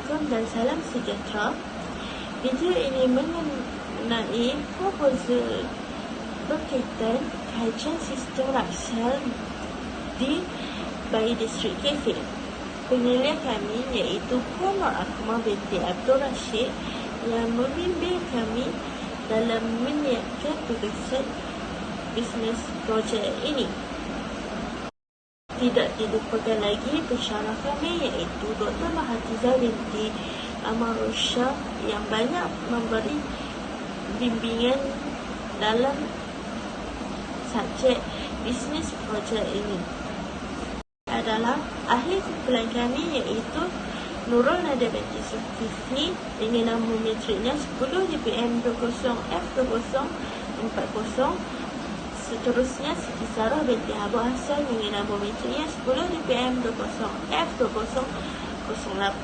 Assalamualaikum dan salam sejahtera. Video ini mengenai proposal berkaitan kajian sistem Raksel by District Cafe. Penilai kami iaitu Puan Nur Akmal binti Abdul Rashid yang membimbing kami dalam menyiapkan gagasan bisnes projek ini. Tidak dilupakan lagi pensyarah kami iaitu Dr. Mahatizah binti Amarul Shah yang banyak memberi bimbingan dalam subjek bisnes projek ini. Adalah ahli kumpulan kami iaitu Nurul Nada binti Zulkifli dengan nama matriknya 10 DPM 20F2040. Seterusnya Siti Sarah binti Abu Hassan dengan nama matriknya 10 DPM 20F2008.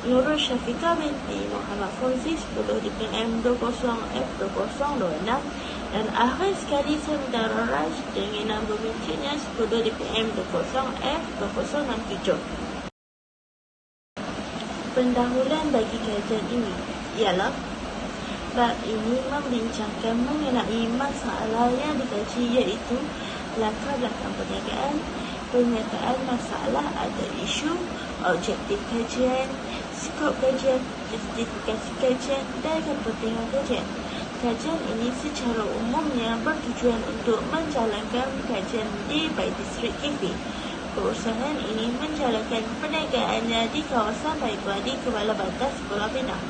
Nurul Syafiqah binti Muhammad Fauzi 10 DPM 20F2026. Dan akhir sekali Saudara Raj dengan nama matriknya 10 DPM 20F2067. Pendahuluan bagi kajian ini ialah bab ini membincangkan mengenai masalah yang dikaji iaitu latar belakang perniagaan, penyataan masalah atau isu, objektif kajian, skop kajian, justifikasi kajian dan kepentingan kajian. Kajian ini secara umumnya bertujuan untuk menjalankan kajian by District Cafe. Perusahaan ini menjalankan perniagaannya di kawasan Baikwa di Kepala Batas Pulau Pinang.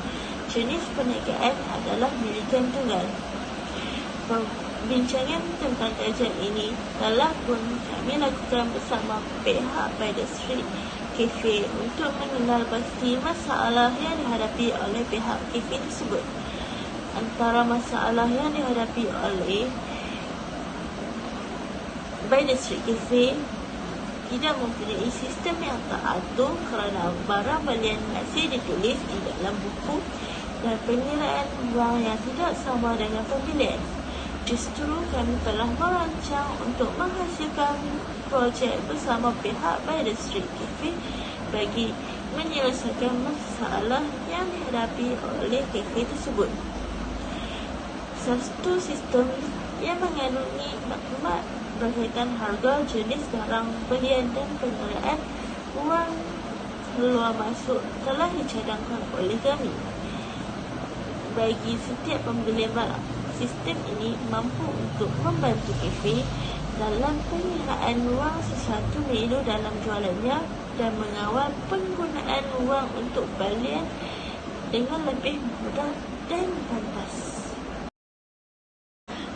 Jenis perniagaan adalah milikan tunggal. Perbincangan tentang kajian ini telah pun kami lakukan bersama pihak by District Cafe untuk mengenal pasti masalah yang dihadapi oleh pihak cafe tersebut. Antara masalah yang dihadapi oleh by District Cafe tidak mempunyai sistem yang teratur kerana barang belian masih ditulis di dalam buku dan penilaian wang yang tidak sama dengan pembelian. Justru kami telah merancang untuk menghasilkan projek bersama pihak by District Cafe bagi menyelesaikan masalah yang dihadapi oleh cafe tersebut. Satu sistem yang mengandungi maklumat berkaitan harga, jenis barang belian dan penilaian wang keluar masuk telah dicadangkan oleh kami bagi setiap pembelian barang. Sistem ini mampu untuk membantu kafe dalam pengiraan wang sesuatu menu dalam jualannya dan mengawal penggunaan wang untuk belian dengan lebih mudah dan pantas.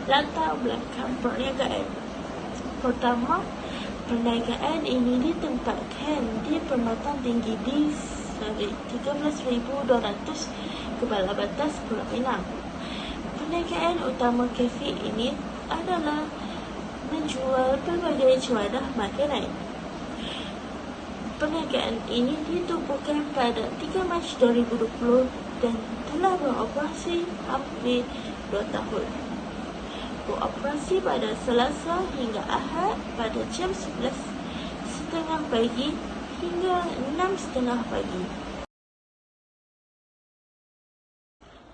Latar belakang perniagaan. Pertama, perniagaan ini ditempatkan di permatan tinggi di 13,200 Kepala Batas Pulau Pinang. Perniagaan utama kafe ini adalah menjual pelbagai cuadah makanan. Perniagaan ini ditubuhkan pada 3 Mac 2020 dan telah beroperasi hampir 2 tahun. Beroperasi pada Selasa hingga Ahad pada jam 11.30 pagi hingga 6.30 pagi.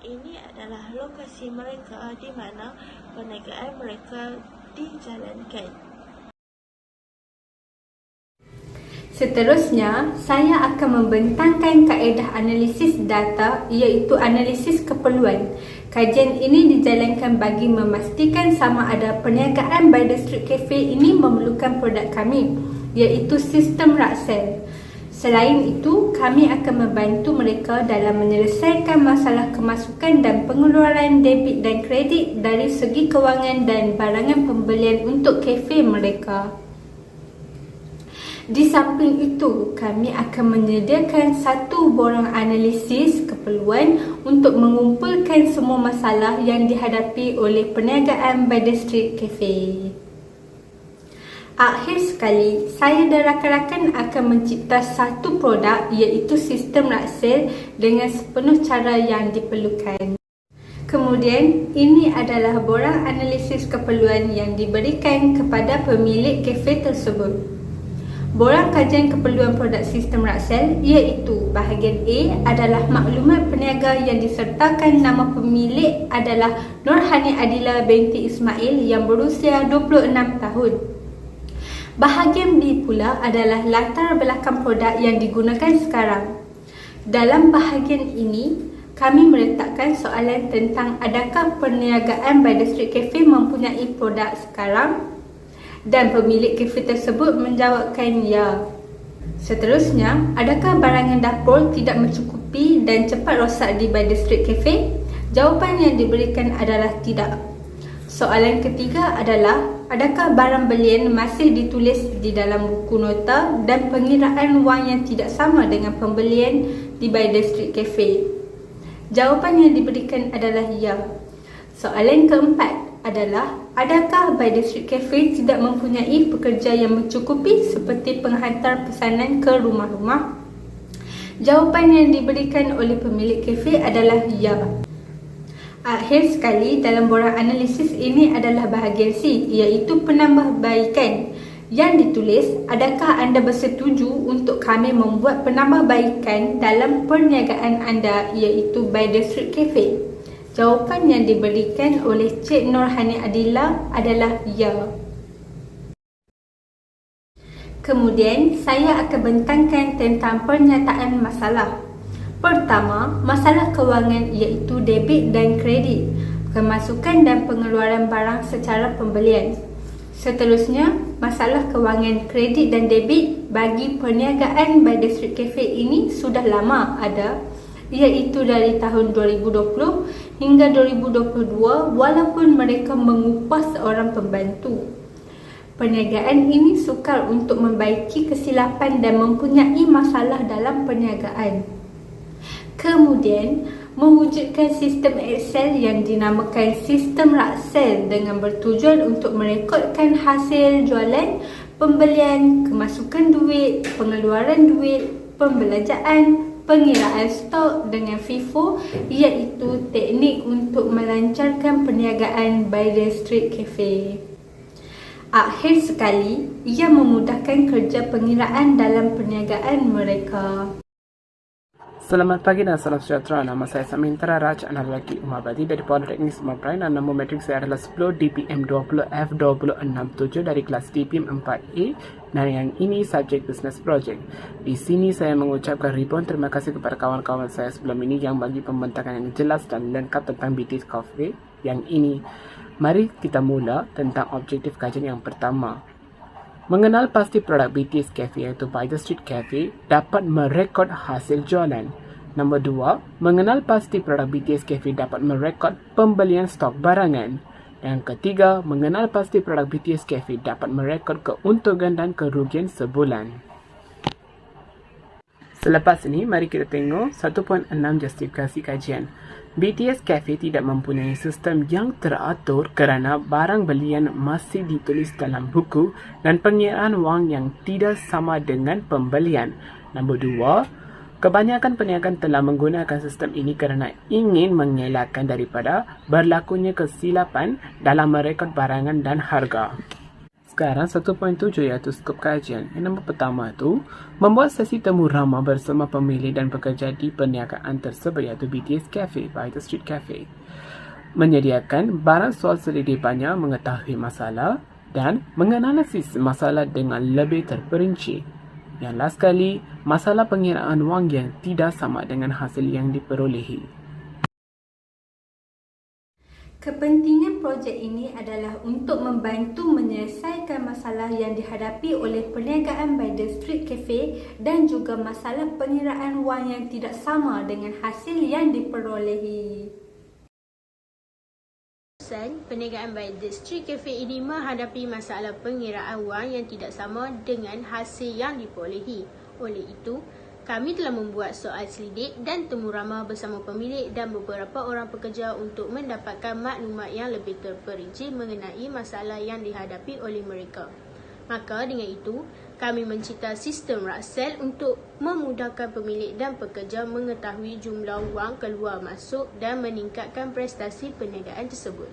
Ini adalah lokasi mereka di mana perniagaan mereka dijalankan. Seterusnya, saya akan membentangkan kaedah analisis data iaitu analisis keperluan. Kajian ini dijalankan bagi memastikan sama ada perniagaan by District Cafe ini memerlukan produk kami iaitu sistem Raksel. Selain itu, kami akan membantu mereka dalam menyelesaikan masalah kemasukan dan pengeluaran debit dan kredit dari segi kewangan dan barangan pembelian untuk kafe mereka. Di samping itu, kami akan menyediakan satu borang analisis keperluan untuk mengumpulkan semua masalah yang dihadapi oleh perniagaan by District Cafe. Akhir sekali, saya dan rakan-rakan akan mencipta satu produk iaitu sistem Raksel dengan sepenuh cara yang diperlukan. Kemudian, ini adalah borang analisis keperluan yang diberikan kepada pemilik kafe tersebut. Borang kajian keperluan produk sistem Raksel iaitu bahagian A adalah maklumat peniaga yang disertakan nama pemilik adalah Nurhani Adila binti Ismail yang berusia 26 tahun. Bahagian B pula adalah latar belakang produk yang digunakan sekarang. Dalam bahagian ini, kami meletakkan soalan tentang adakah perniagaan by The Street Cafe mempunyai produk sekarang? Dan pemilik kafe tersebut menjawabkan ya. Seterusnya, adakah barangan dapur tidak mencukupi dan cepat rosak di By The Street Cafe? Jawapan yang diberikan adalah tidak. Soalan ketiga adalah, adakah barang belian masih ditulis di dalam buku nota dan pengiraan wang yang tidak sama dengan pembelian di By The Street Cafe? Jawapan yang diberikan adalah ya. Soalan keempat adalah, adakah By The Street Cafe tidak mempunyai pekerja yang mencukupi seperti penghantar pesanan ke rumah-rumah? Jawapan yang diberikan oleh pemilik kafe adalah ya. Akhir sekali, dalam borang analisis ini adalah bahagian C, iaitu penambahbaikan. Yang ditulis, adakah anda bersetuju untuk kami membuat penambahbaikan dalam perniagaan anda iaitu By The Street Cafe? Jawapan yang diberikan oleh Cik Nurhani Adila adalah ya. Kemudian, saya akan bentangkan tentang pernyataan masalah. Pertama, masalah kewangan iaitu debit dan kredit, kemasukan dan pengeluaran barang secara pembelian. Seterusnya, masalah kewangan kredit dan debit bagi perniagaan By The Street Cafe ini sudah lama ada, iaitu dari tahun 2020 hingga 2022 walaupun mereka mengupah seorang pembantu. Perniagaan ini sukar untuk membaiki kesilapan dan mempunyai masalah dalam perniagaan. Kemudian, mewujudkan sistem Excel yang dinamakan sistem Raksel dengan bertujuan untuk merekodkan hasil jualan, pembelian, kemasukan duit, pengeluaran duit, pembelanjaan, pengiraan stok dengan FIFO, iaitu teknik untuk melancarkan perniagaan By The Street Cafe. Akhir sekali, ia memudahkan kerja pengiraan dalam perniagaan mereka. Selamat pagi dan salam sejahtera. Nama saya Samintara Raj, anak lelaki Umabadi dari Politeknik Semabrai dan nombor metrik saya adalah 10 DPM 20 F2067 dari kelas DPM 4A dan yang ini subjek business project. Di sini saya mengucapkan ribuan terima kasih kepada kawan-kawan saya sebelum ini yang bagi pembentakan yang jelas dan lengkap tentang BTS Cafe yang ini. Mari kita mula tentang objektif kajian yang pertama. Mengenal pasti produk BTS Cafe iaitu By The Street Cafe dapat merekod hasil jualan. Nombor 2, mengenal pasti produk BTS Cafe dapat merekod pembelian stok barangan. Yang ketiga, mengenal pasti produk BTS Cafe dapat merekod keuntungan dan kerugian sebulan. Selepas ini, mari kita tengok 1.6 justifikasi kajian. BTS Cafe tidak mempunyai sistem yang teratur kerana barang belian masih ditulis dalam buku dan pengiraan wang yang tidak sama dengan pembelian. Nombor 2, kebanyakan peniaga telah menggunakan sistem ini kerana ingin mengelakkan daripada berlakunya kesilapan dalam merekod barangan dan harga. Sekarang 1.7 iaitu skop kajian. Yang nombor pertama itu, membuat sesi temu ramah bersama pemilik dan pekerja di perniagaan tersebut iaitu BTS Cafe, By The Street Cafe. Menyediakan barang soal selidik banyak mengetahui masalah dan menganalisis masalah dengan lebih terperinci. Yang last sekali, masalah pengiraan wang yang tidak sama dengan hasil yang diperolehi. Kepentingan projek ini adalah untuk membantu menyelesaikan masalah yang dihadapi oleh perniagaan By The Street Cafe dan juga masalah pengiraan wang yang tidak sama dengan hasil yang diperolehi. Perniagaan By The Street Cafe ini menghadapi masalah pengiraan wang yang tidak sama dengan hasil yang diperolehi. Oleh itu, kami telah membuat soal selidik dan temu ramah bersama pemilik dan beberapa orang pekerja untuk mendapatkan maklumat yang lebih terperinci mengenai masalah yang dihadapi oleh mereka. Maka dengan itu, kami mencipta sistem Raksel untuk memudahkan pemilik dan pekerja mengetahui jumlah wang keluar masuk dan meningkatkan prestasi perniagaan tersebut.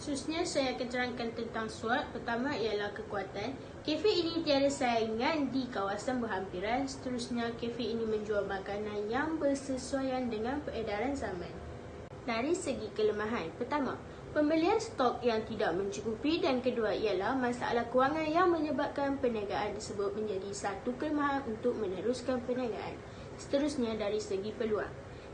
Seterusnya saya akan terangkan tentang SWOT. Pertama ialah kekuatan. Kafe ini tiada saingan di kawasan berhampiran. Seterusnya, kafe ini menjual makanan yang bersesuaian dengan peredaran zaman. Dari segi kelemahan, pertama, pembelian stok yang tidak mencukupi, dan kedua ialah masalah kewangan yang menyebabkan perniagaan tersebut menjadi satu kelemahan untuk meneruskan perniagaan. Seterusnya, dari segi peluang,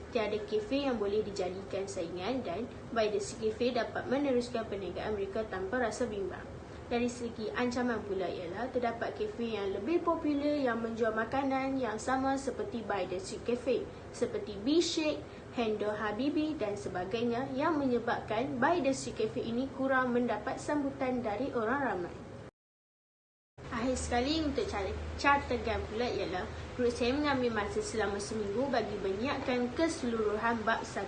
tiada kafe yang boleh dijadikan saingan dan By The Sea Cafe dapat meneruskan perniagaan mereka tanpa rasa bimbang. Dari segi ancaman pula ialah terdapat kafe yang lebih popular yang menjual makanan yang sama seperti By The Sea Cafe, seperti B-Shake, Hendo Habibi dan sebagainya, yang menyebabkan By The Sea Cafe ini kurang mendapat sambutan dari orang ramai. Akhir sekali, untuk categan pula ialah guru saya mengambil masa selama seminggu bagi menyiapkan keseluruhan bab 1.